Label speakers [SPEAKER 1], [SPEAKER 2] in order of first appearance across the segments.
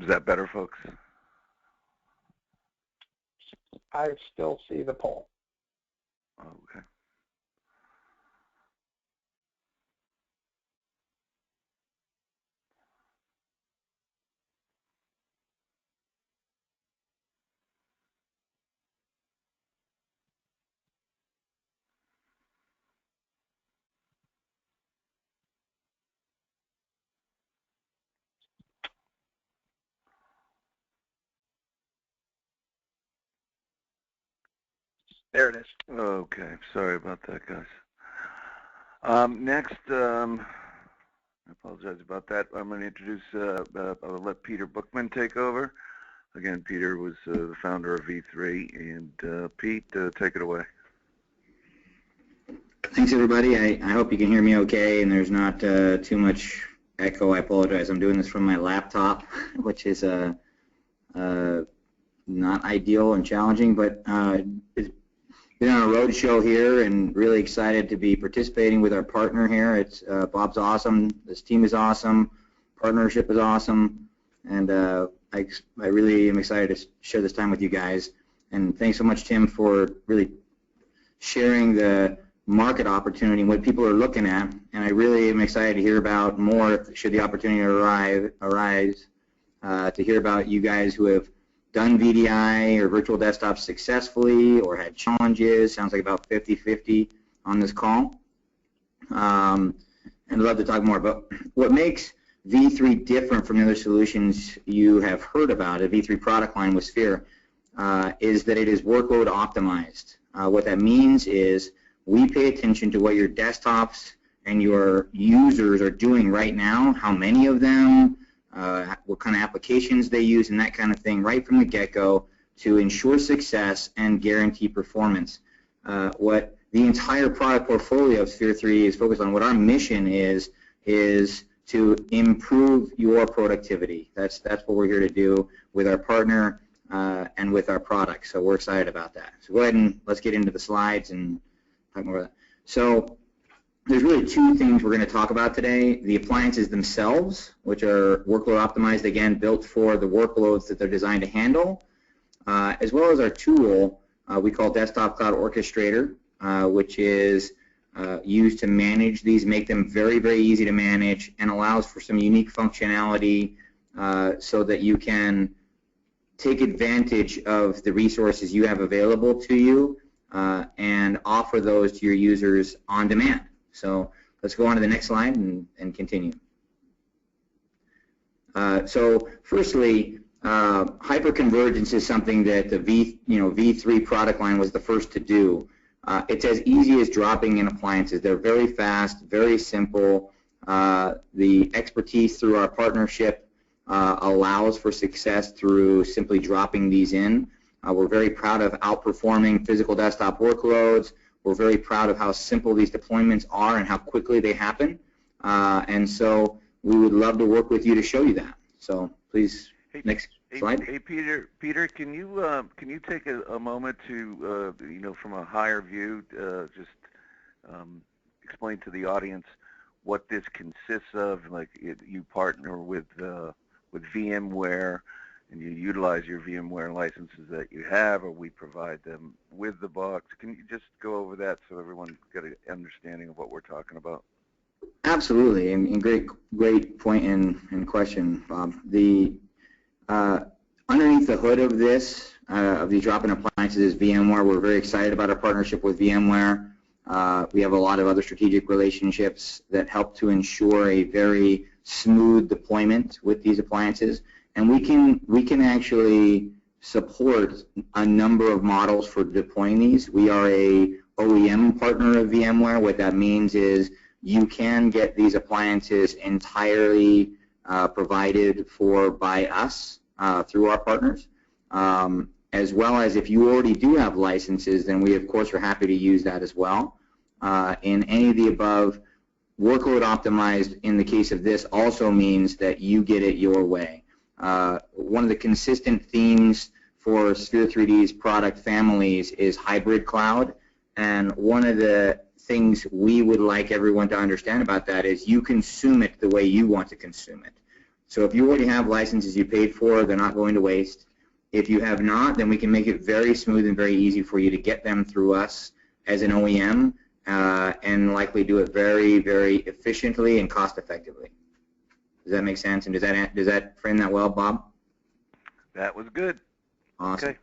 [SPEAKER 1] Is that better, folks?
[SPEAKER 2] I still see the poll.
[SPEAKER 1] Okay.
[SPEAKER 2] There it is.
[SPEAKER 1] Okay, sorry about that, guys. Next, I apologize about that. I'm going to introduce, I'll let Peter Bookman take over. Again, Peter was the founder of V3, and Pete, take it away.
[SPEAKER 3] Thanks, everybody. I hope you can hear me okay and there's not too much echo. I apologize. I'm doing this from my laptop, which is not ideal and challenging, but it's been on a road show here and really excited to be participating with our partner here. It's Bob's awesome. This team is awesome. Partnership is awesome, and I really am excited to share this time with you guys. And thanks so much, Tim, for really sharing the market opportunity and what people are looking at. And I really am excited to hear about more should the opportunity arise, to hear about you guys who have done VDI or virtual desktops successfully or had challenges. Sounds like about 50-50 on this call. And I'd love to talk more about what makes V3 different from the other solutions you have heard about, a V3 product line with Sphere, is that it is workload optimized. What that means is we pay attention to what your desktops and your users are doing right now, how many of them, what kind of applications they use, and that kind of thing right from the get-go to ensure success and guarantee performance. What the entire product portfolio of Sphere 3 is focused on, what our mission is to improve your productivity. That's what we're here to do with our partner and with our product. So we're excited about that. So go ahead and let's get into the slides and talk more about that. So there's really two things we're going to talk about today. The appliances themselves, which are workload optimized, again, built for the workloads that they're designed to handle, as well as our tool we call Desktop Cloud Orchestrator, which is used to manage these, make them very, very easy to manage, and allows for some unique functionality so that you can take advantage of the resources you have available to you and offer those to your users on demand. So let's go on to the next slide and continue. So firstly, Hyper-Convergence is something that the V3 product line was the first to do. It's as easy as dropping in appliances. They're very fast, very simple. The expertise through our partnership allows for success through simply dropping these in. We're very proud of outperforming physical desktop workloads. We're very proud of how simple these deployments are and how quickly they happen. And so we would love to work with you to show you that. So please, next slide.
[SPEAKER 1] Hey, Peter, can you take a moment to, from a higher view, just explain to the audience what this consists of? Like, you partner with VMware, and you utilize your VMware licenses that you have, or we provide them with the box. Can you just go over that so everyone got an understanding of what we're talking about?
[SPEAKER 3] Absolutely, and great point and question, Bob. The underneath the hood of this, of these drop-in appliances, is VMware. We're very excited about our partnership with VMware. We have a lot of other strategic relationships that help to ensure a very smooth deployment with these appliances. And we can actually support a number of models for deploying these. We are a OEM partner of VMware. What that means is you can get these appliances entirely provided for by us through our partners, as well as if you already do have licenses, then we of course are happy to use that as well. In any of the above, workload optimized in the case of this also means that you get it your way. One of the consistent themes for Sphere 3D's product families is hybrid cloud, and one of the things we would like everyone to understand about that is you consume it the way you want to consume it. So if you already have licenses you paid for, they're not going to waste. If you have not, then we can make it very smooth and very easy for you to get them through us as an OEM and likely do it very, very efficiently and cost effectively. Does that make sense? And does that frame that well, Bob?
[SPEAKER 1] That was good.
[SPEAKER 3] Awesome.
[SPEAKER 1] Okay.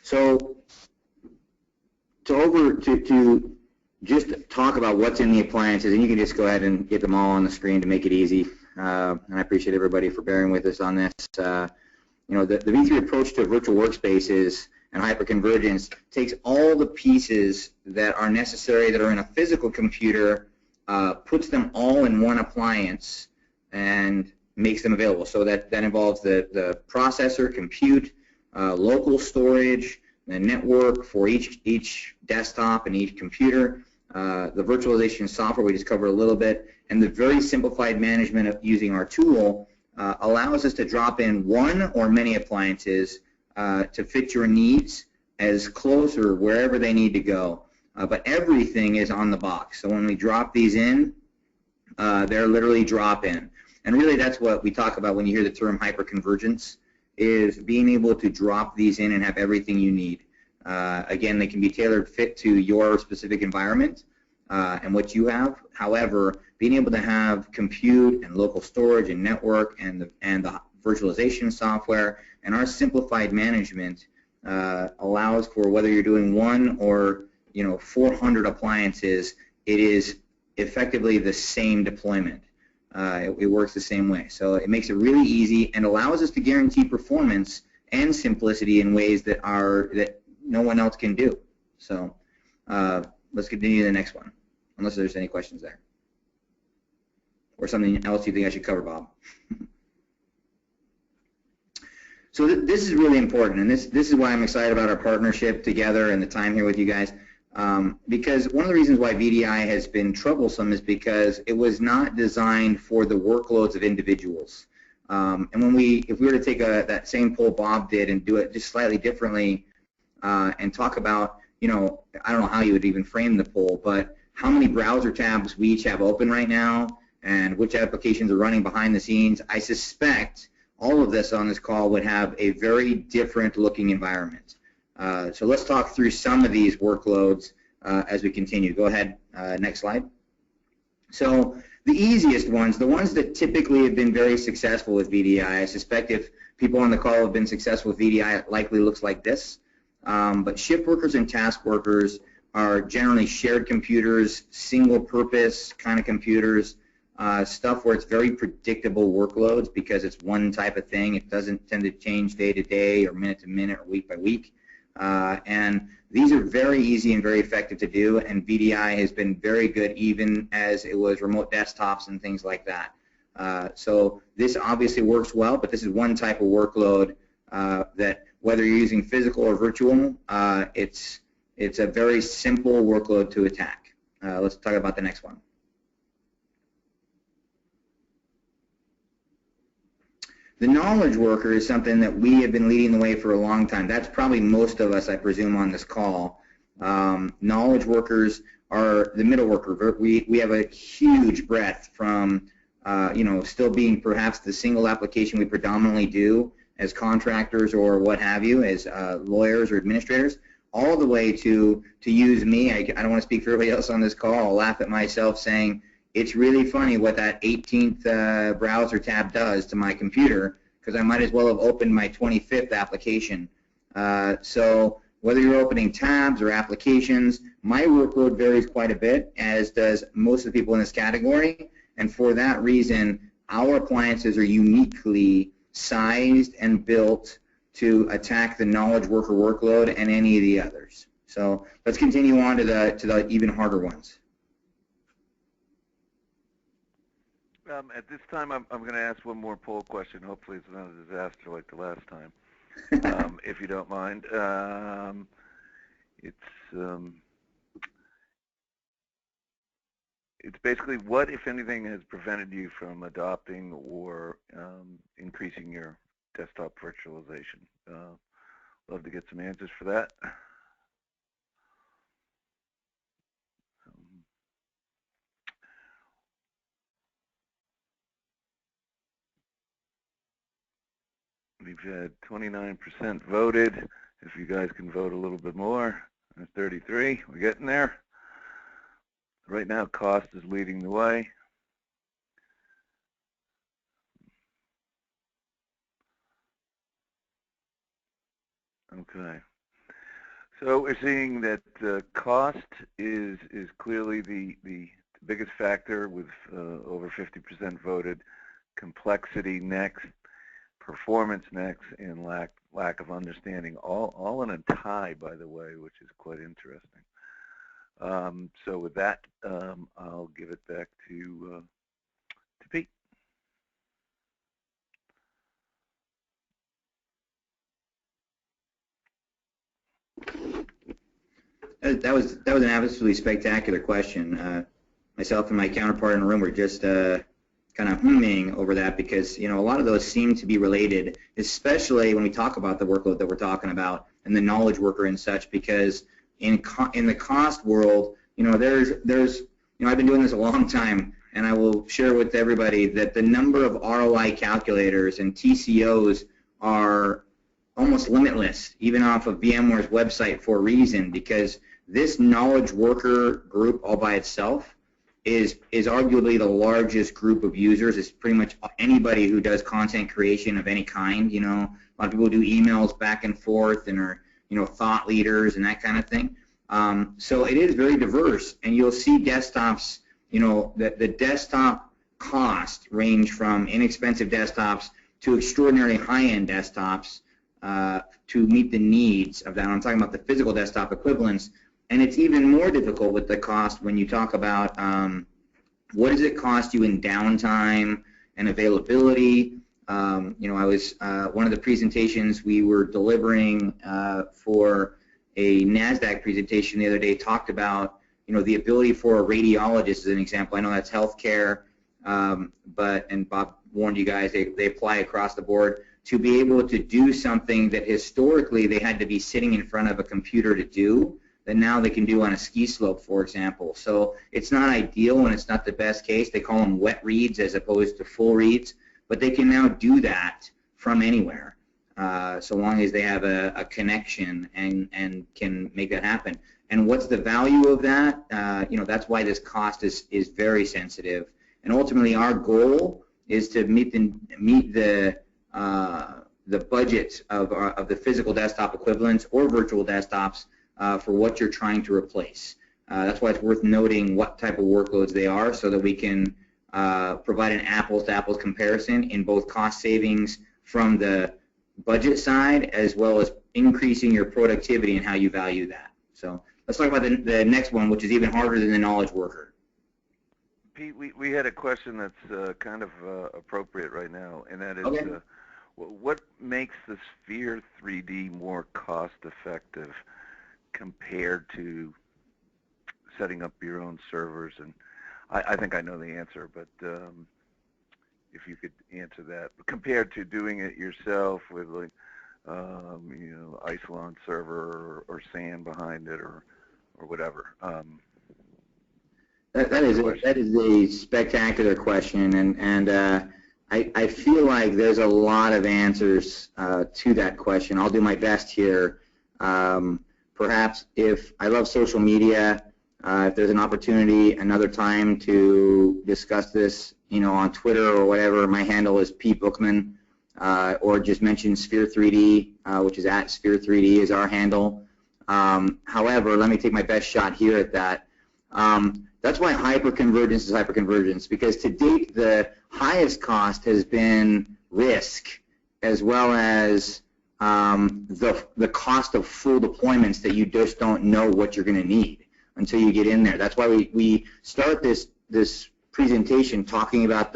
[SPEAKER 1] So to just talk about what's in the appliances, and you can just go ahead and get them all on the screen to make it easy. And I appreciate everybody for bearing with us on this. You know, the V3 approach to virtual workspaces and hyperconvergence takes all the pieces that are necessary that are in a physical computer, puts them all in one appliance, and makes them available. So that involves the processor, compute, local storage, the network for each desktop and each computer, the virtualization software we just covered a little bit, and the very simplified management of using our tool allows us to drop in one or many appliances to fit your needs as close or wherever they need to go. But everything is on the box. So when we drop these in, they're literally drop in. And really that's what we talk about when you hear the term hyperconvergence, is being able to drop these in and have everything you need. Again, they can be tailored fit to your specific environment and what you have. However, being able to have compute and local storage and network and the virtualization software and our simplified management allows for whether you're doing one or 400 appliances, it is effectively the same deployment. It works the same way. So it makes it really easy and allows us to guarantee performance and simplicity in ways that no one else can do. So let's continue to the next one, unless there's any questions there. Or something else you think I should cover, Bob. So this is really important, and this is why I'm excited about our partnership together and the time here with you guys. Because one of the reasons why VDI has been troublesome is because it was not designed for the workloads of individuals. And if we were to take that same poll Bob did and do it just slightly differently and talk about, I don't know how you would even frame the poll, but how many browser tabs we each have open right now and which applications are running behind the scenes, I suspect all of this on this call would have a very different looking environment. So let's talk through some of these workloads as we continue. Go ahead, next slide. So the easiest ones, the ones that typically have been very successful with VDI, I suspect if people on the call have been successful with VDI, it likely looks like this. But shift workers and task workers are generally shared computers, single purpose kind of computers, stuff where it's very predictable workloads because it's one type of thing. It doesn't tend to change day to day or minute to minute or week by week. And these are very easy and very effective to do, and VDI has been very good even as it was remote desktops and things like that. So this obviously works well, but this is one type of workload that whether you're using physical or virtual, it's a very simple workload to attack. Let's talk about the next one. The knowledge worker is something that we have been leading the way for a long time. That's probably most of us, I presume, on this call. Knowledge workers are the middle worker. We have a huge breadth from, still being perhaps the single application we predominantly do as contractors or what have you, as lawyers or administrators, all the way to use me. I don't want to speak for everybody else on this call. I'll laugh at myself saying, it's really funny what that 18th browser tab does to my computer because I might as well have opened my 25th application. So whether you're opening tabs or applications, my workload varies quite a bit, as does most of the people in this category. And for that reason, our appliances are uniquely sized and built to attack the knowledge worker workload and any of the others. So let's continue on to the even harder ones. At this time, I'm going to ask one more poll question. Hopefully it's not a disaster like the last time, if you don't mind. It's basically what, if anything, has prevented you from adopting or increasing your desktop virtualization? Love to get some answers for that. We've had 29% voted. If you guys can vote a little bit more, 33, we're getting there. Right now, cost is leading the way. Okay. So we're seeing that cost is clearly the biggest factor with over 50% voted. Complexity next, performance next, and lack of understanding, all in a tie, by the way, which is quite interesting. So with that, I'll give it back to Pete.
[SPEAKER 3] That was an absolutely spectacular question. Myself and my counterpart in the room were just kind of humming over that because, a lot of those seem to be related, especially when we talk about the workload that we're talking about and the knowledge worker and such, because in the cost world, there's I've been doing this a long time, and I will share with everybody that the number of ROI calculators and TCOs are almost limitless, even off of VMware's website, for a reason, because this knowledge worker group all by itself is arguably the largest group of users. It's pretty much anybody who does content creation of any kind. A lot of people do emails back and forth and are thought leaders and that kind of thing. So it is very diverse, and you'll see desktops. The desktop cost range from inexpensive desktops to extraordinarily high-end desktops to meet the needs of that. I'm talking about the physical desktop equivalents. And it's even more difficult with the cost when you talk about what does it cost you in downtime and availability. I was one of the presentations we were delivering for a NASDAQ presentation the other day talked about the ability for a radiologist, as an example. I know that's healthcare, and Bob warned you guys they apply across the board, to be able to do something that historically they had to be sitting in front of a computer to do, that now they can do on a ski slope, for example. So it's not ideal and it's not the best case. They call them wet reads as opposed to full reads, but they can now do that from anywhere, so long as they have a connection and can make that happen. And what's the value of that? That's why this cost is very sensitive. And ultimately, our goal is to meet the budget of the physical desktop equivalents or virtual desktops for what you're trying to replace. That's why it's worth noting what type of workloads they are, so that we can provide an apples-to-apples comparison in both cost savings from the budget side as well as increasing your productivity and how you value that. So let's talk about the next one, which is even harder than the knowledge worker.
[SPEAKER 1] Pete, we had a question that's kind of appropriate right now, and that is,
[SPEAKER 3] okay.
[SPEAKER 1] What makes the Sphere 3D more cost-effective compared to setting up your own servers? And I think I know the answer, but if you could answer that, compared to doing it yourself with like Isilon server or SAN behind it or whatever.
[SPEAKER 3] That is a spectacular question, and I feel like there's a lot of answers to that question. I'll do my best here. Perhaps if I love social media, if there's an opportunity another time to discuss this, on Twitter or whatever, my handle is Pete Bookman, or just mention Sphere 3D, which is at Sphere 3D is our handle. However, let me take my best shot here at that. That's why Hyperconvergence is Hyperconvergence, because to date the highest cost has been risk, as well as the cost of full deployments that you just don't know what you're going to need until you get in there. That's why we start this presentation talking about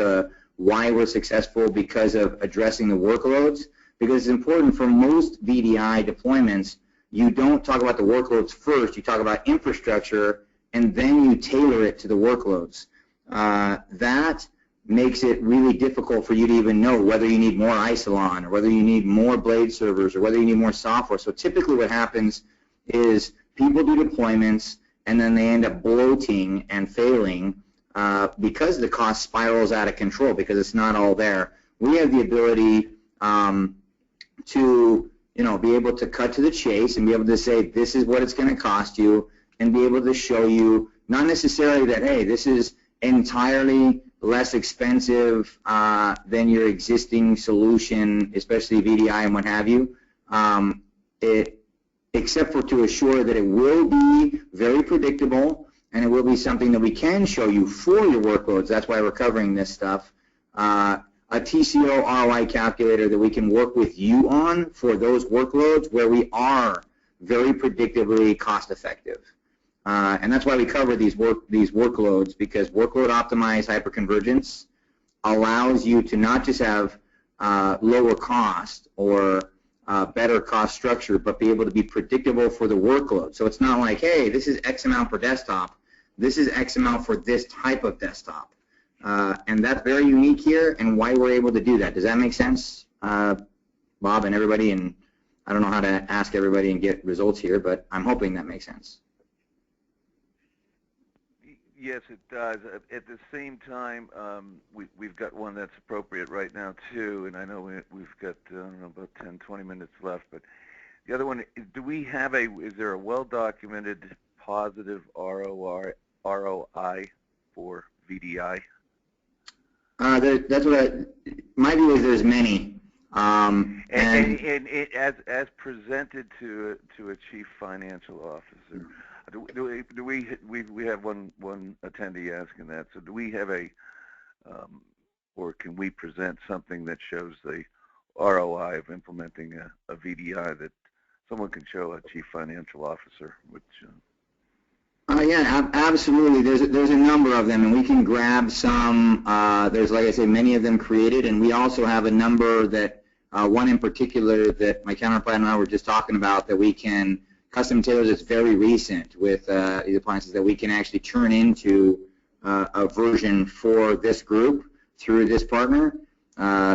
[SPEAKER 3] why we're successful, because of addressing the workloads, because it's important for most VDI deployments. You don't talk about the workloads first, you talk about infrastructure, and then you tailor it to the workloads. That makes it really difficult for you to even know whether you need more Isilon or whether you need more blade servers or whether you need more software. So typically what happens is people do deployments and then they end up bloating and failing because the cost spirals out of control, because it's not all there. We have the ability to, be able to cut to the chase and be able to say this is what it's going to cost you, and be able to show you not necessarily that, hey, this is entirely less expensive than your existing solution, especially VDI and what have you, except for to assure that it will be very predictable and it will be something that we can show you for your workloads. That's why we're covering this stuff. A TCO ROI calculator that we can work with you on for those workloads where we are very predictably cost effective. And that's why we cover these workloads, because workload optimized hyperconvergence allows you to not just have lower cost or better cost structure, but be able to be predictable for the workload. So it's not like, hey, this is X amount per desktop. This is X amount for this type of desktop. And that's very unique here, and why we're able to do that. Does that make sense, Bob and everybody? And I don't know how to ask everybody and get results here, but I'm hoping that makes sense.
[SPEAKER 1] Yes, it does. At the same time, we've got one that's appropriate right now too, and I know we've got I don't know, about 10, 20 minutes left. But the other one, is there a well-documented positive ROI for VDI?
[SPEAKER 3] That's what my view is. There's many.
[SPEAKER 1] And it, as presented to a chief financial officer. We have one attendee asking that. So do we have or can we present something that shows the ROI of implementing a VDI that someone can show a chief financial officer? Which
[SPEAKER 3] yeah, absolutely. There's a number of them, and we can grab some. There's, like I say, many of them created, and we also have a number that one in particular that my counterpart and I were just talking about that we can custom tailor that's very recent with these appliances that we can actually turn into a version for this group through this partner,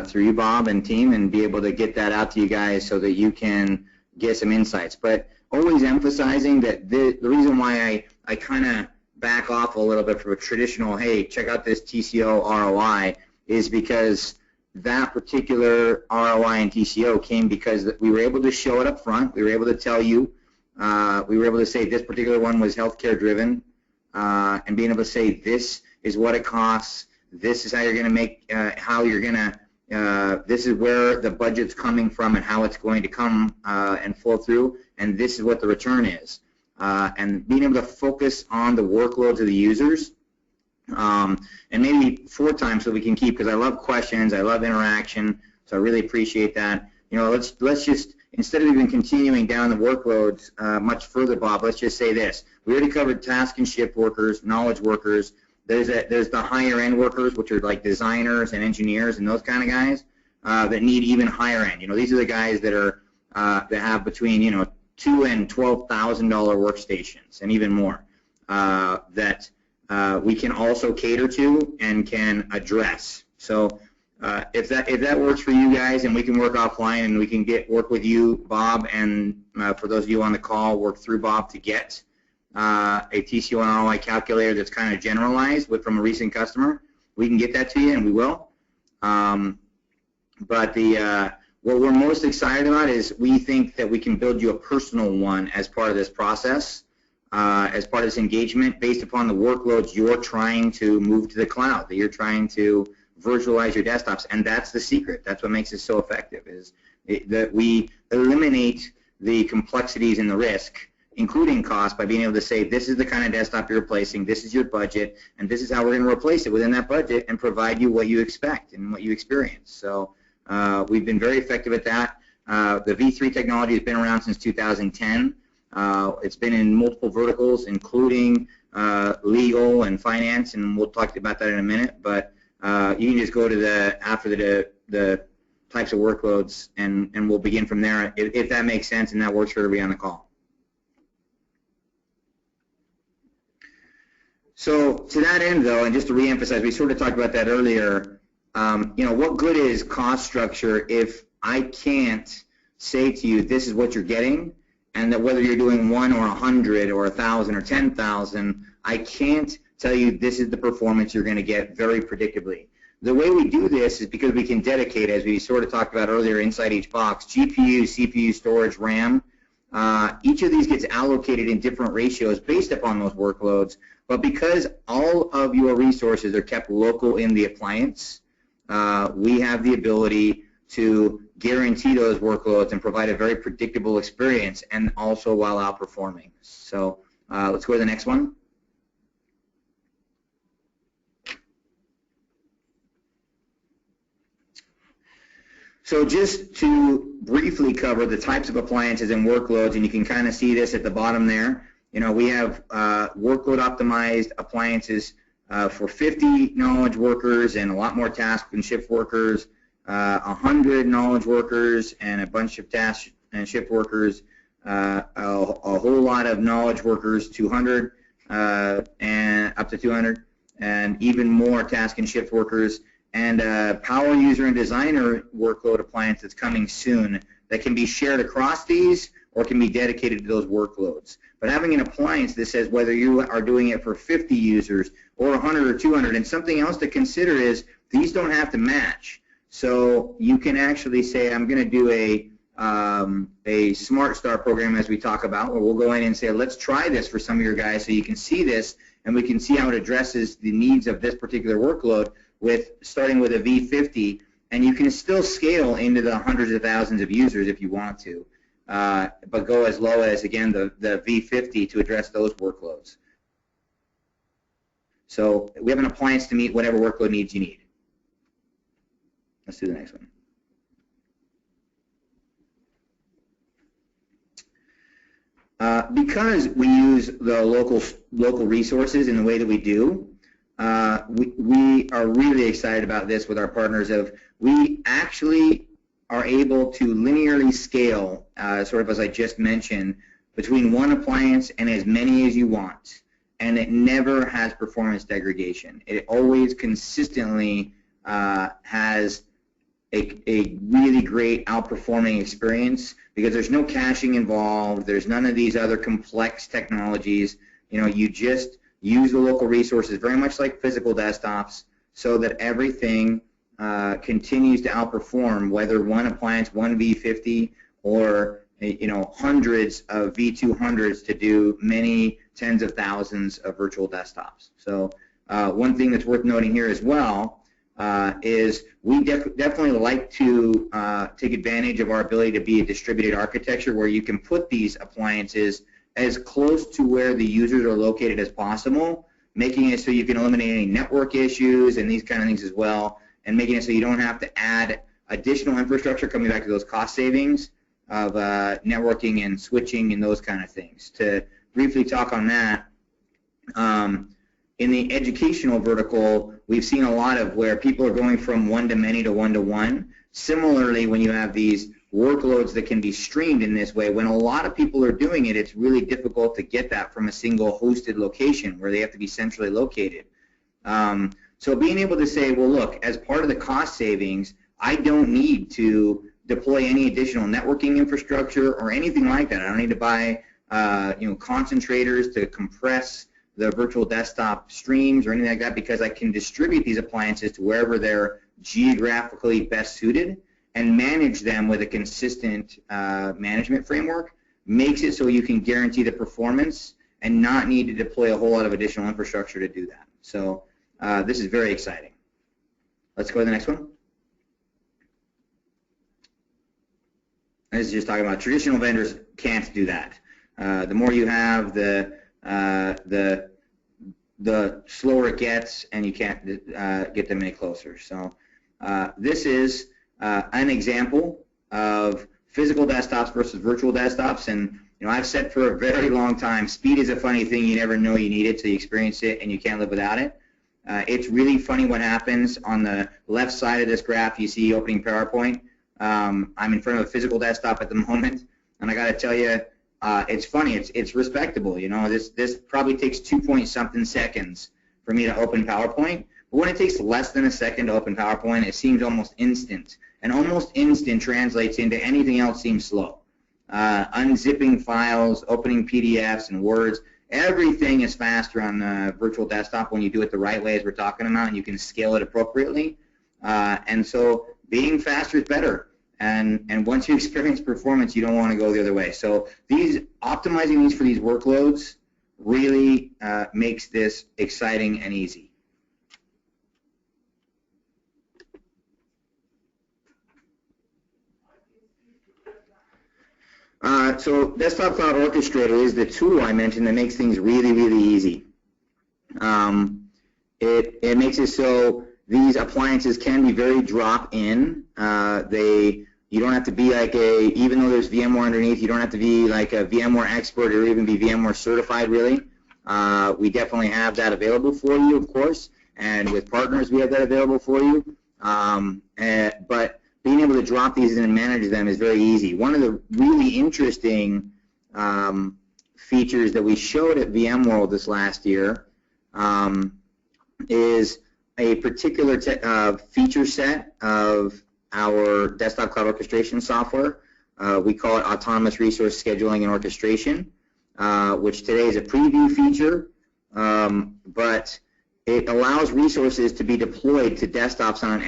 [SPEAKER 3] through you, Bob, and team, and be able to get that out to you guys so that you can get some insights. But always emphasizing that the reason why I kind of back off a little bit from a traditional, hey, check out this TCO ROI, is because that particular ROI and TCO came because we were able to show it up front. We were able to tell you. We were able to say this particular one was healthcare driven, and being able to say this is what it costs. This is how you're going to make, this is where the budget's coming from and how it's going to come and flow through, and this is what the return is. And being able to focus on the workloads of the users, and maybe 4 times so we can keep, because I love questions, I love interaction, so I really appreciate that. Let's just, instead of even continuing down the workloads much further, Bob, let's just say this. We already covered task and shift workers, knowledge workers. There's the higher end workers, which are like designers and engineers and those kind of guys that need even higher end. These are the guys that are that have between $2,000 and $12,000 workstations and even more that we can also cater to and can address. So if that works for you guys, and we can work offline, and we can work with you, Bob, and for those of you on the call, work through Bob to get a TCO and ROI calculator that's kind of generalized from a recent customer, we can get that to you, and we will. But what we're most excited about is we think that we can build you a personal one as part of this process, as part of this engagement, based upon the workloads you're trying to move to the cloud, that you're trying to virtualize your desktops, and that's the secret. That's what makes it so effective, is that we eliminate the complexities and the risk, including cost, by being able to say this is the kind of desktop you're replacing, this is your budget, and this is how we're going to replace it within that budget and provide you what you expect and what you experience. So we've been very effective at that. The V3 technology has been around since 2010. It's been in multiple verticals, including legal and finance, and we'll talk about that in a minute. But you can just go to after the types of workloads, and we'll begin from there if that makes sense and that works for everybody on the call. So to that end, though, and just to reemphasize, we sort of talked about that earlier. What good is cost structure if I can't say to you this is what you're getting, and that whether you're doing 1 or 100 or 1,000 or 10,000, I can't tell you this is the performance you're going to get very predictably. the way we do this is because we can dedicate, as we sort of talked about earlier, inside each box, GPU, CPU, storage, RAM. Each of these gets allocated in different ratios based upon those workloads, but because all of your resources are kept local in the appliance, we have the ability to guarantee those workloads and provide a very predictable experience, and also while outperforming. So let's go to the next one. So just to briefly cover the types of appliances and workloads, and you can kind of see this at the bottom there. You know, we have workload optimized appliances for 50 knowledge workers and a lot more task and shift workers, 100 knowledge workers and a bunch of task and shift workers, a whole lot of knowledge workers, 200 and up to 200, and even more task and shift workers, and power user and designer workload appliance that's coming soon that can be shared across these or can be dedicated to those workloads. But having an appliance that says whether you are doing it for 50 users or 100 or 200, and something else to consider is these don't have to match. So you can actually say, I'm going to do a Smart Start program, as we talk about, where we'll go in and say, let's try this for some of your guys so you can see this, and we can see how it addresses the needs of this particular workload, with starting with a V50, and you can still scale into the hundreds of thousands of users if you want to, but go as low as, again, the V50 to address those workloads. So we have an appliance to meet whatever workload needs you need. Let's do the next one. Because we use the local resources in the way that we do, we are really excited about this with our partners. We actually are able to linearly scale, sort of as I just mentioned, between one appliance and as many as you want, and it never has performance degradation. It always consistently has a really great outperforming experience because there's no caching involved. There's none of these other complex technologies. You know, you just use the local resources very much like physical desktops so that everything continues to outperform, whether one appliance, one V50, or hundreds of V200s to do many tens of thousands of virtual desktops. So one thing that's worth noting here as well is we definitely like to take advantage of our ability to be a distributed architecture where you can put these appliances as close to where the users are located as possible, making it so you can eliminate any network issues and these kind of things as well, and making it so you don't have to add additional infrastructure, coming back to those cost savings of networking and switching and those kind of things. To briefly talk on that, in the educational vertical, we've seen a lot of where people are going from one-to-many to one-to-one. Similarly, when you have these workloads that can be streamed in this way, when a lot of people are doing it, it's really difficult to get that from a single hosted location where they have to be centrally located. So being able to say, well, look, as part of the cost savings, I don't need to deploy any additional networking infrastructure or anything like that. I don't need to buy concentrators to compress the virtual desktop streams or anything like that, because I can distribute these appliances to wherever they're geographically best suited and manage them with a consistent management framework. Makes it so you can guarantee the performance and not need to deploy a whole lot of additional infrastructure to do that. So this is very exciting. Let's go to the next one. This is just talking about traditional vendors can't do that. The more you have, the slower it gets, and you can't get them any closer. So this is an example of physical desktops versus virtual desktops, and I've said for a very long time, speed is a funny thing. You never know you need it till you experience it, and you can't live without it. It's really funny what happens on the left side of this graph. You see opening PowerPoint. I'm in front of a physical desktop at the moment, and I got to tell you, it's funny. It's respectable. This probably takes 2-point-something seconds for me to open PowerPoint. But when it takes less than a second to open PowerPoint, it seems almost instant. And almost instant translates into anything else seems slow. Unzipping files, opening PDFs and Words, everything is faster on the virtual desktop when you do it the right way, as we're talking about, and you can scale it appropriately. And so being faster is better. And once you experience performance, you don't want to go the other way. So optimizing these for these workloads really makes this exciting and easy. So Desktop Cloud Orchestrator is the tool I mentioned that makes things really, really easy. It makes it so these appliances can be very drop-in. You don't have to be like even though there's VMware underneath, you don't have to be like a VMware expert or even be VMware certified, really. We definitely have that available for you, of course, and with partners we have that available for you. But being able to drop these in and manage them is very easy. One of the really interesting features that we showed at VMworld this last year is a particular feature set of our desktop cloud orchestration software. We call it Autonomous Resource Scheduling and Orchestration, which today is a preview feature, but it allows resources to be deployed to desktops on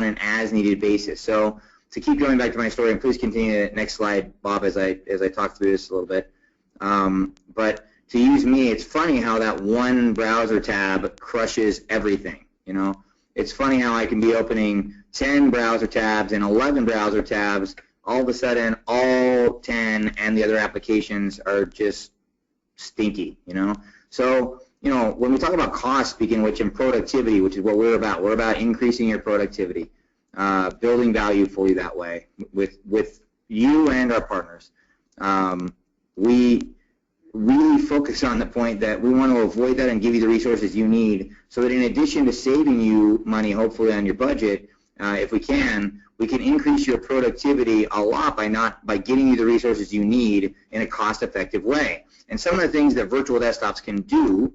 [SPEAKER 3] an as-needed basis. So to keep going back to my story, and please continue the next slide, Bob, as I talk through this a little bit. But to use me, it's funny how that one browser tab crushes everything. You know, it's funny how I can be opening 10 browser tabs and 11 browser tabs. All of a sudden, all 10 and the other applications are just stinky. You know, so. You know, when we talk about cost, speaking of which, and productivity, which is what we're about increasing your productivity, building value for you that way with you and our partners. We really focus on the point that we want to avoid that and give you the resources you need so that in addition to saving you money, hopefully, on your budget, if we can increase your productivity a lot by getting you the resources you need in a cost-effective way. And some of the things that virtual desktops can do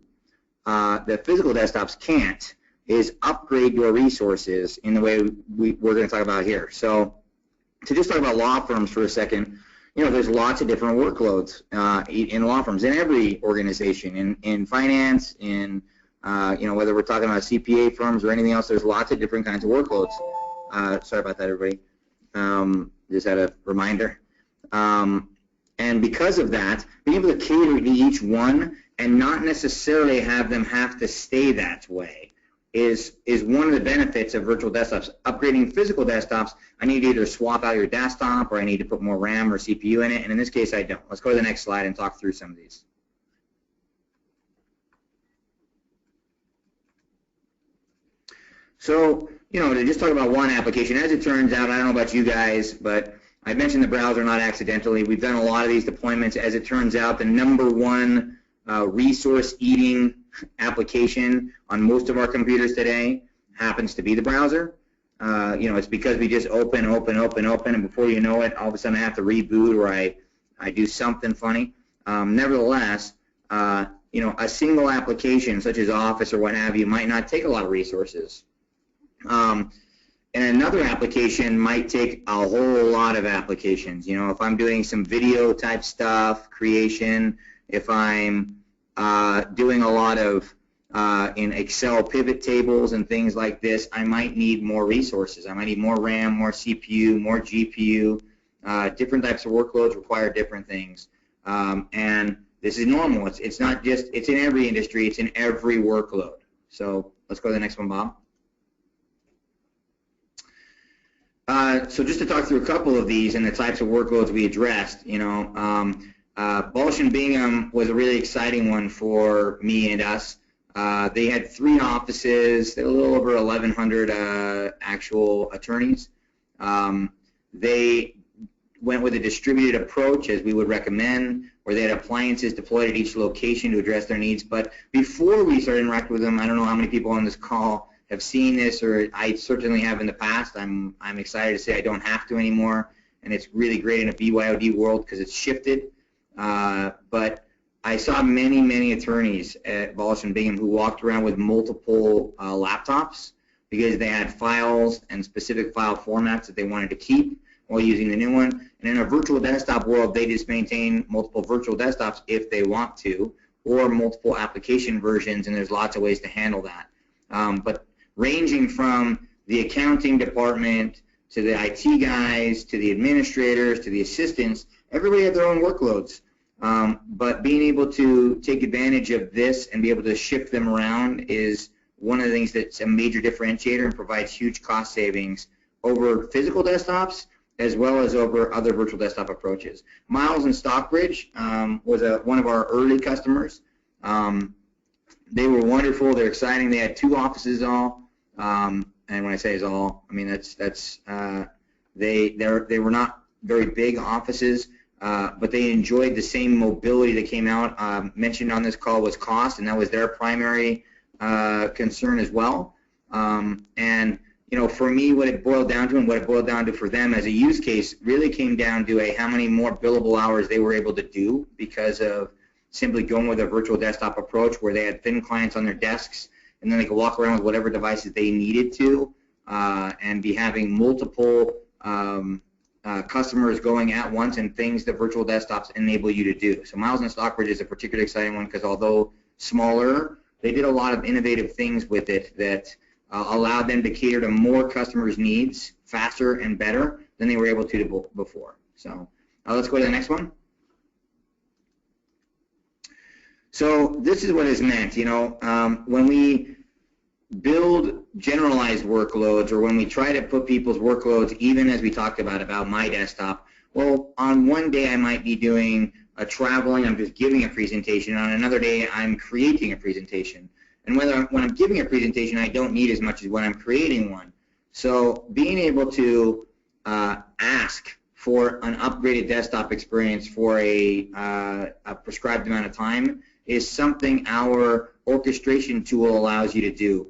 [SPEAKER 3] that physical desktops can't is upgrade your resources in the way we're going to talk about here. So to just talk about law firms for a second, you know, there's lots of different workloads in law firms, in every organization, in finance, in, you know, whether we're talking about CPA firms or anything else, there's lots of different kinds of workloads. Sorry about that, everybody. Just had a reminder. And because of that, being able to cater to each one and not necessarily have them have to stay that way is one of the benefits of virtual desktops. Upgrading physical desktops, I need to either swap out your desktop or I need to put more RAM or CPU in it, and in this case I don't. Let's go to the next slide and talk through some of these. So, you know, to just talk about one application, as it turns out, I don't know about you guys, but I mentioned the browser not accidentally. We've done a lot of these deployments. As it turns out, the #1 resource-eating application on most of our computers today happens to be the browser. You know, it's because we just open, and before you know it, all of a sudden I have to reboot or I do something funny. Nevertheless, you know, a single application such as Office or what have you might not take a lot of resources. And another application might take a whole lot of applications. You know, if I'm doing some video type stuff, creation, if I'm doing a lot of in Excel pivot tables and things like this, I might need more resources. I might need more RAM, more CPU, more GPU. Different types of workloads require different things. And this is normal. It's not just, it's in every industry, it's in every workload. So let's go to the next one, Bob. So just to talk through a couple of these and the types of workloads we addressed, you know, Balch and Bingham was a really exciting one for me and us. They had 3 offices, they had a little over 1,100 actual attorneys. They went with a distributed approach, as we would recommend, where they had appliances deployed at each location to address their needs. But before we started interacting with them, I don't know how many people on this call have seen this, or I certainly have in the past. I'm excited to say I don't have to anymore, and it's really great in a BYOD world because it's shifted. But I saw many attorneys at Balch and Bingham who walked around with multiple laptops because they had files and specific file formats that they wanted to keep while using the new one. And in a virtual desktop world, they just maintain multiple virtual desktops if they want to, or multiple application versions, and there's lots of ways to handle that. But ranging from the accounting department, to the IT guys, to the administrators, to the assistants, everybody had their own workloads. But being able to take advantage of this and be able to shift them around is one of the things that's a major differentiator and provides huge cost savings over physical desktops as well as over other virtual desktop approaches. Miles and Stockbridge was one of our early customers. They were wonderful. They're exciting. They had 2 offices all. And when I say is all, I mean they were not very big offices, but they enjoyed the same mobility that came out. Mentioned on this call was cost, and that was their primary concern as well. And for me, what it boiled down to and what it boiled down to for them as a use case really came down to how many more billable hours they were able to do because of simply going with a virtual desktop approach where they had thin clients on their desks and then they could walk around with whatever devices they needed to and be having multiple customers going at once and things that virtual desktops enable you to do. So Miles and Stockbridge is a particularly exciting one because although smaller, they did a lot of innovative things with it that allowed them to cater to more customers' needs faster and better than they were able to before. So let's go to the next one. So this is what is meant, when we build generalized workloads or when we try to put people's workloads, even as we talked about my desktop, well, on one day I might be doing a traveling, I'm just giving a presentation. On another day, I'm creating a presentation. And when I'm giving a presentation, I don't need as much as when I'm creating one. So being able to ask for an upgraded desktop experience for a prescribed amount of time is something our orchestration tool allows you to do.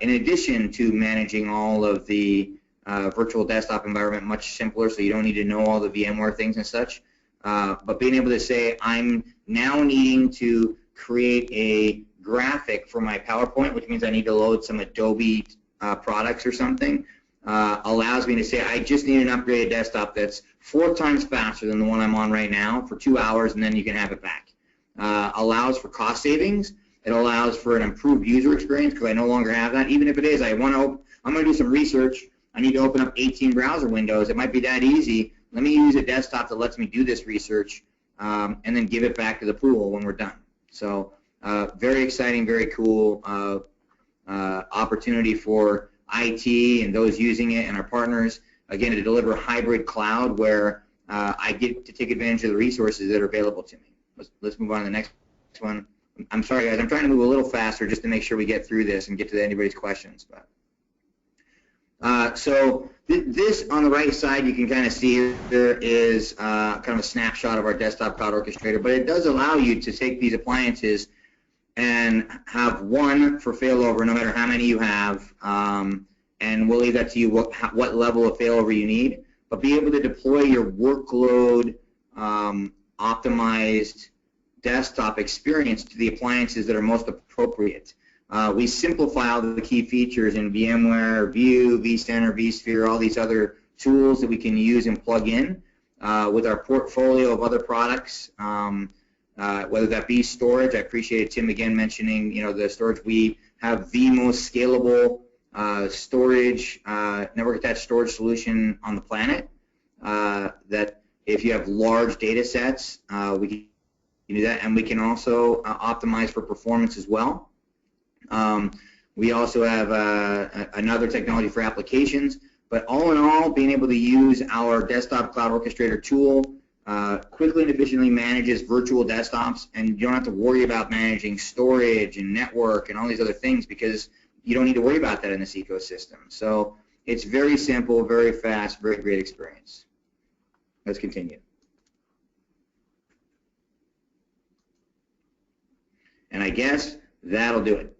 [SPEAKER 3] In addition to managing all of the virtual desktop environment much simpler, so you don't need to know all the VMware things and such, but being able to say, I'm now needing to create a graphic for my PowerPoint, which means I need to load some Adobe products or something, allows me to say, I just need an upgraded desktop that's 4 times faster than the one I'm on right now for 2 hours, and then you can have it back. Allows for cost savings. It allows for an improved user experience because I no longer have that. Even if it is, I'm going to do some research. I need to open up 18 browser windows. It might be that easy. Let me use a desktop that lets me do this research and then give it back to the pool when we're done. So very exciting, very cool opportunity for IT and those using it and our partners, again, to deliver hybrid cloud where I get to take advantage of the resources that are available to me. Let's move on to the next one. I'm sorry, guys. I'm trying to move a little faster just to make sure we get through this and get to anybody's questions. So this on the right side, you can kind of see there is kind of a snapshot of our desktop cloud orchestrator, but it does allow you to take these appliances and have one for failover, no matter how many you have, and we'll leave that to you what level of failover you need, but be able to deploy your workload optimized desktop experience to the appliances that are most appropriate. We simplify all the key features in VMware, View, vCenter, vSphere, all these other tools that we can use and plug in with our portfolio of other products, whether that be storage. I appreciated Tim again mentioning, the storage. We have the most scalable storage, network attached storage solution on the planet. That if you have large data sets, we can do that, and we can also optimize for performance as well. We also have another technology for applications, but all in all, being able to use our desktop cloud orchestrator tool quickly and efficiently manages virtual desktops, and you don't have to worry about managing storage and network and all these other things because you don't need to worry about that in this ecosystem. So it's very simple, very fast, very great experience. Let's continue. And I guess that'll do it.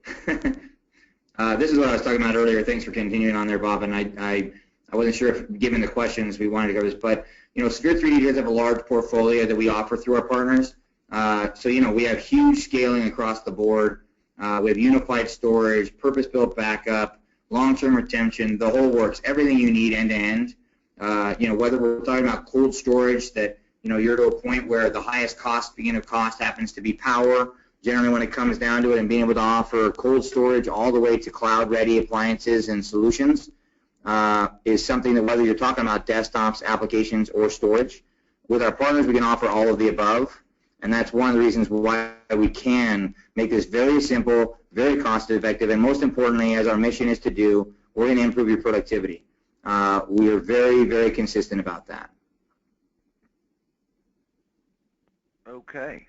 [SPEAKER 3] This is what I was talking about earlier. Thanks for continuing on there, Bob. And I wasn't sure if, given the questions, we wanted to cover this. But, Sphere 3D does have a large portfolio that we offer through our partners. So, we have huge scaling across the board. We have unified storage, purpose-built backup, long-term retention, the whole works, everything you need end-to-end. Whether we're talking about cold storage that, you're to a point where the highest cost, beginning of cost happens to be power, generally when it comes down to it, and being able to offer cold storage all the way to cloud-ready appliances and solutions is something that, whether you're talking about desktops, applications, or storage, with our partners we can offer all of the above, and that's one of the reasons why we can make this very simple, very cost-effective, and most importantly, as our mission is to do, we're going to improve your productivity. We are very, very consistent about that.
[SPEAKER 1] Okay.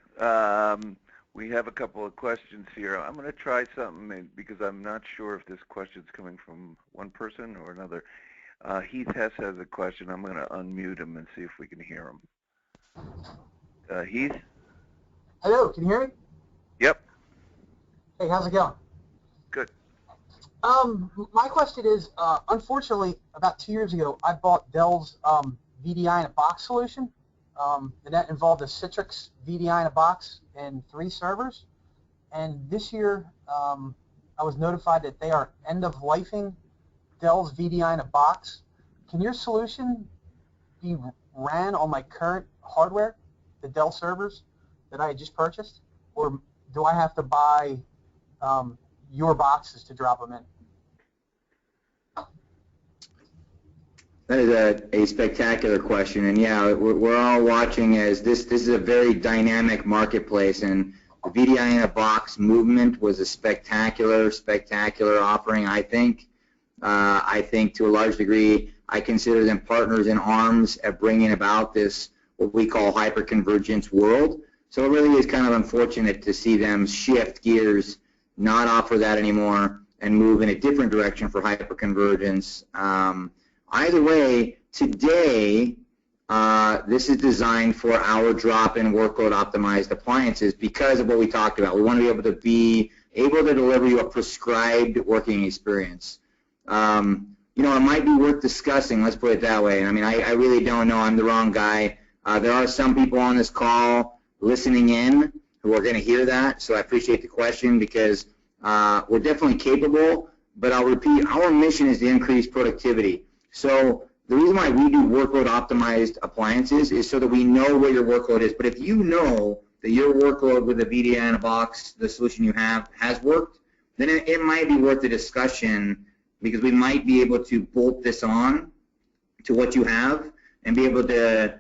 [SPEAKER 1] We have a couple of questions here. I'm going to try something because I'm not sure if this question's coming from one person or another. Heath Hess has a question. I'm going to unmute him and see if we can hear him. Heath?
[SPEAKER 4] Hello, can you hear me?
[SPEAKER 1] Yep.
[SPEAKER 4] Hey, how's it going?
[SPEAKER 1] Good.
[SPEAKER 4] My question is, unfortunately, about 2 years ago, I bought Dell's VDI-in-a-box solution, and that involved a Citrix VDI-in-a-box and 3 servers. And this year, I was notified that they are end-of-lifing Dell's VDI-in-a-box. Can your solution be ran on my current hardware, the Dell servers that I had just purchased, or do I have to buy your boxes to drop them in?
[SPEAKER 3] That is a spectacular question, and yeah, we're all watching as this is a very dynamic marketplace, and the VDI-in-a-box movement was a spectacular offering, I think. I think to a large degree, I consider them partners in arms at bringing about this, what we call hyper-convergence world. So it really is kind of unfortunate to see them shift gears, not offer that anymore, and move in a different direction for hyperconvergence. Either way, today, this is designed for our drop-in workload optimized appliances because of what we talked about. We want to be able to deliver you a prescribed working experience. You know, it might be worth discussing, let's put it that way. I mean, I really don't know. I'm the wrong guy. There are some people on this call listening in who are going to hear that, so I appreciate the question because we're definitely capable, but I'll repeat, our mission is to increase productivity. So the reason why we do workload optimized appliances is so that we know where your workload is. But if you know that your workload with the VDI-in-a-box, the solution you have, has worked, then it might be worth a discussion because we might be able to bolt this on to what you have and be able to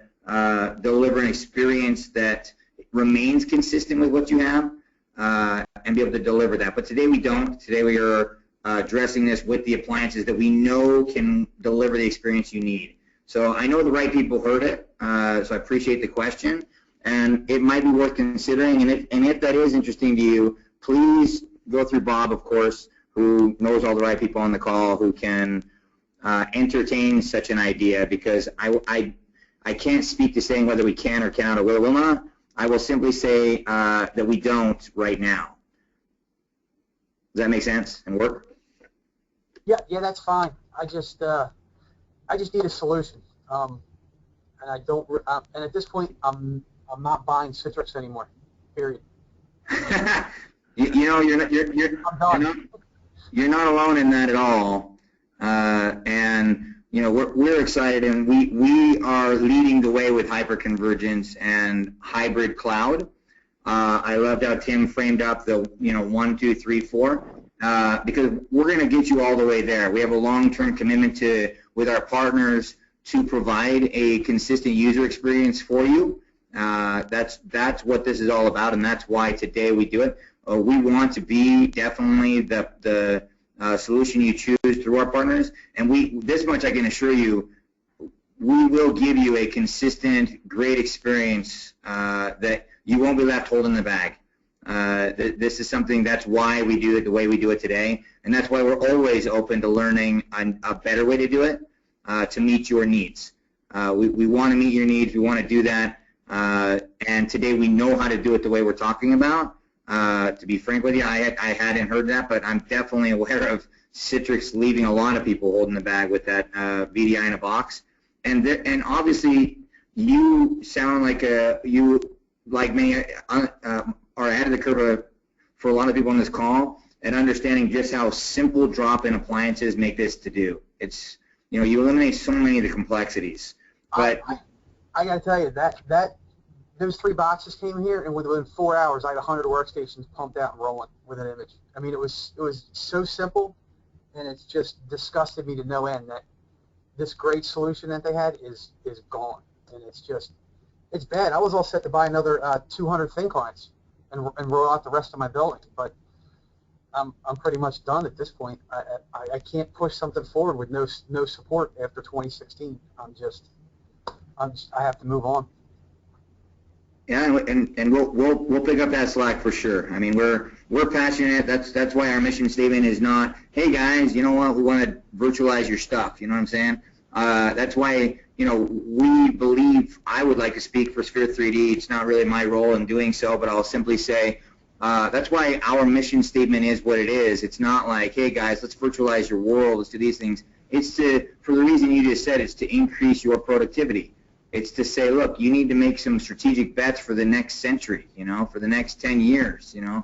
[SPEAKER 3] deliver an experience that remains consistent with what you have and be able to deliver that. But today we don't. Today we are addressing this with the appliances that we know can deliver the experience you need. So I know the right people heard it, so I appreciate the question, and it might be worth considering. And if that is interesting to you, please go through Bob, of course, who knows all the right people on the call who can entertain such an idea, because I can't speak to saying whether we can or cannot or will or will not. I will simply say that we don't right now. Does that make sense and work?
[SPEAKER 4] Yeah, that's fine. I just need a solution, and I don't. And at this point, I'm not buying Citrix anymore. Period.
[SPEAKER 3] you know, you're not alone in that at all. And you know, we're excited, and we are leading the way with hyperconvergence and hybrid cloud. I loved how Tim framed up the 1, 2, 3, 4. Because we're going to get you all the way there. We have a long-term commitment with our partners to provide a consistent user experience for you. That's what this is all about, and that's why today we do it. We want to be definitely the solution you choose through our partners, and this much I can assure you, we will give you a consistent, great experience that you won't be left holding the bag. This is something, that's why we do it the way we do it today, and that's why we're always open to learning a better way to do it to meet your needs. We want to meet your needs, we want to do that, and today we know how to do it the way we're talking about. To be frank with you, I hadn't heard that, but I'm definitely aware of Citrix leaving a lot of people holding the bag with that VDI-in-a-box, and obviously you sound like you, like me, are ahead of the curve for a lot of people on this call and understanding just how simple drop-in appliances make this to do. It's, you eliminate so many of the complexities. But
[SPEAKER 4] I got to tell you, that those 3 boxes came here, and within 4 hours, I had 100 workstations pumped out and rolling with an image. I mean, it was so simple, and it's just disgusted me to no end that this great solution that they had is gone, and it's bad. I was all set to buy another 200 thin clients and roll out the rest of my building, but I'm pretty much done at this point. I can't push something forward with no support after 2016. I have to move on.
[SPEAKER 3] Yeah, and we'll pick up that slack for sure. I mean, we're passionate. That's why our mission statement is not, hey guys, you know what, we want to virtualize your stuff. You know what I'm saying? That's why, you know, we believe, I would like to speak for Sphere 3D. It's not really my role in doing so, but I'll simply say that's why our mission statement is what it is. It's not like, hey guys, let's virtualize your world, let's do these things. It's for the reason you just said, it's to increase your productivity. It's to say, look, you need to make some strategic bets for the next century, you know, for the next 10 years, you know,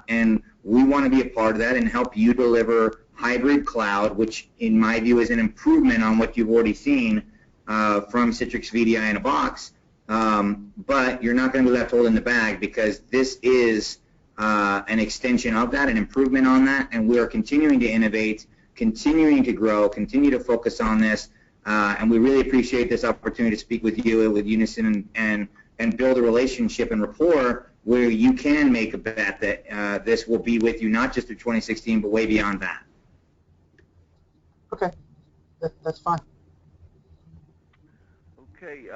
[SPEAKER 3] and we want to be a part of that and help you deliver hybrid cloud, which in my view is an improvement on what you've already seen from Citrix VDI-in-a-box, but you're not going to be left holding the bag, because this is an extension of that, an improvement on that, and we are continuing to innovate, continuing to grow, continue to focus on this. And we really appreciate this opportunity to speak with you, with Unison, and build a relationship and rapport where you can make a bet that this will be with you not just through 2016, but way beyond that.
[SPEAKER 4] Okay, that's fine.
[SPEAKER 1] Okay.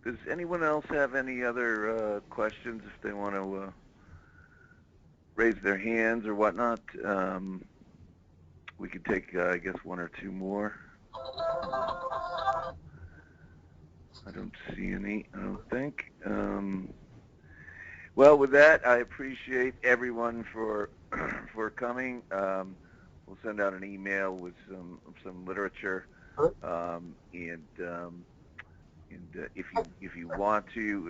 [SPEAKER 1] Does anyone else have any other questions if they want to raise their hands or whatnot? We could take, I guess, 1 or 2 more. I don't see any, I don't think. Well, with that, I appreciate everyone for coming. We'll send out an email with some literature, and if you want to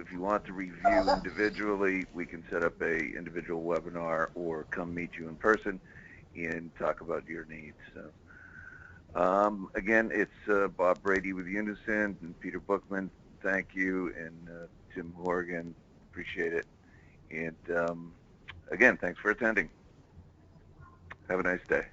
[SPEAKER 1] review individually, we can set up a individual webinar or come meet you in person and talk about your needs. So. Again, it's Bob Brady with Unison and Peter Bookman. Thank you, and Tim Morgan. Appreciate it. And again, thanks for attending. Have a nice day.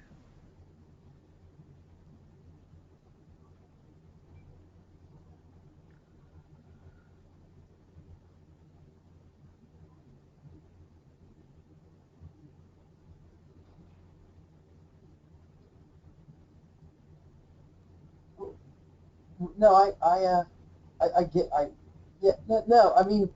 [SPEAKER 4] No, I mean,